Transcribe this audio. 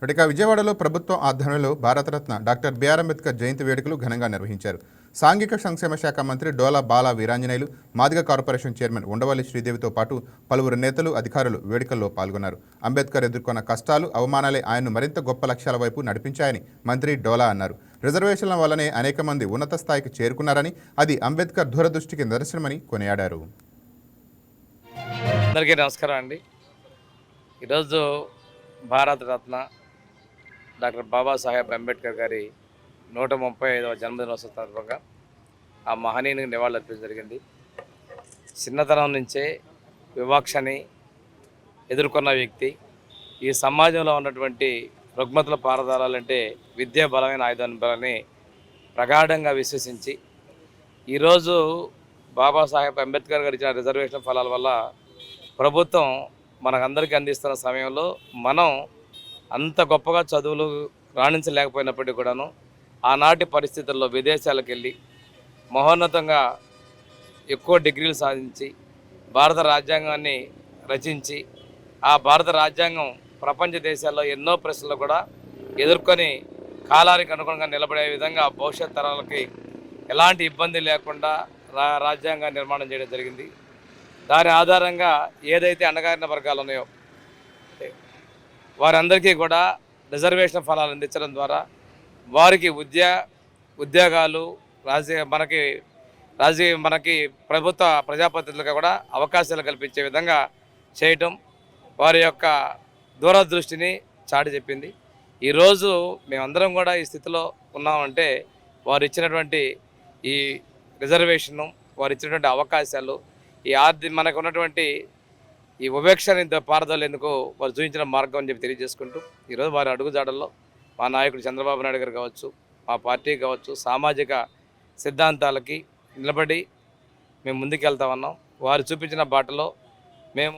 ఇక విజయవాడలో ప్రభుత్వం ఆధ్వర్యంలో భారతరత్న డాక్టర్ బిఆర్ అంబేద్కర్ జయంతి వేడుకలు ఘనంగా నిర్వహించారు. సాంఘిక సంక్షేమ శాఖ మంత్రి డోలా బాలా వీరాంజనేయులు, మాదిగ కార్పొరేషన్ చైర్మన్ ఉండవల్లి శ్రీదేవితో పాటు పలువురు నేతలు, అధికారులు వేడుకల్లో పాల్గొన్నారు. అంబేద్కర్ ఎదుర్కొన్న కష్టాలు, అవమానాలే ఆయన్ను మరింత గొప్ప లక్ష్యాల వైపు నడిపించాయని మంత్రి డోలా అన్నారు. రిజర్వేషన్ల వల్లనే అనేక మంది ఉన్నత స్థాయికి చేరుకున్నారని, అది అంబేద్కర్ దూరదృష్టికి నిదర్శనమని కొనియాడారు. అందరికీ నమస్కారం అండి. ఈరోజు భారతరత్న డాక్టర్ బాబాసాహెబ్ అంబేద్కర్ గారి 135వ జన్మదినోత్సవ సందర్భంగా ఆ మహనీయునికి నివాళులర్పించడం జరిగింది. చిన్నతనం నుంచే వివక్షని ఎదుర్కొన్న వ్యక్తి, ఈ సమాజంలో ఉన్నటువంటి రుగ్మతల పారదాలంటే విద్య బలమైన ఆయుధాన్ని ప్రగాఢంగా విశ్వసించి ఈరోజు బాబాసాహెబ్ అంబేద్కర్ గారు ఇచ్చిన రిజర్వేషన్ ఫలాల వల్ల ప్రభుత్వం మనకందరికీ అందిస్తున్న సమయంలో మనం అంత గొప్పగా చదువులు రాణించలేకపోయినప్పటికీ కూడాను ఆనాటి పరిస్థితుల్లో విదేశాలకు వెళ్ళి మహోన్నతంగా ఎక్కువ డిగ్రీలు సాధించి భారత రాజ్యాంగాన్ని రచించి ఆ భారత రాజ్యాంగం ప్రపంచ దేశాల్లో ఎన్నో ప్రశ్నలు కూడా ఎదుర్కొని కాలానికి అనుగుణంగా నిలబడే విధంగా భవిష్యత్ తరాలకి ఎలాంటి ఇబ్బంది లేకుండా రాజ్యాంగాన్ని నిర్మాణం చేయడం జరిగింది. దాని ఆధారంగా ఏదైతే అణగారిన వర్గాలు ఉన్నాయో వారందరికీ కూడా రిజర్వేషన్ ఫలాలు అందించడం ద్వారా వారికి ఉద్యోగాలు మనకి ప్రభుత్వ ప్రజాప్రతినిధులుగా కూడా అవకాశాలు కల్పించే విధంగా చేయటం వారి యొక్క దూరదృష్టిని చాటి చెప్పింది. ఈరోజు మేమందరం కూడా ఈ స్థితిలో ఉన్నామంటే వారు ఇచ్చినటువంటి ఈ రిజర్వేషను, వారు ఇచ్చినటువంటి అవకాశాలు, మనకు ఉన్నటువంటి ఈ ఉపేక్షని పారదోలేందుకు వారు చూపించిన మార్గం అని చెప్పి తెలియజేసుకుంటూ ఈరోజు వారి అడుగుజాడల్లో మా నాయకుడు చంద్రబాబు నాయుడు గారు కావచ్చు, మా పార్టీ కావచ్చు, సామాజిక సిద్ధాంతాలకి నిలబడి మేము ముందుకు వెళ్తా ఉన్నాం. వారు చూపించిన బాటలో మేము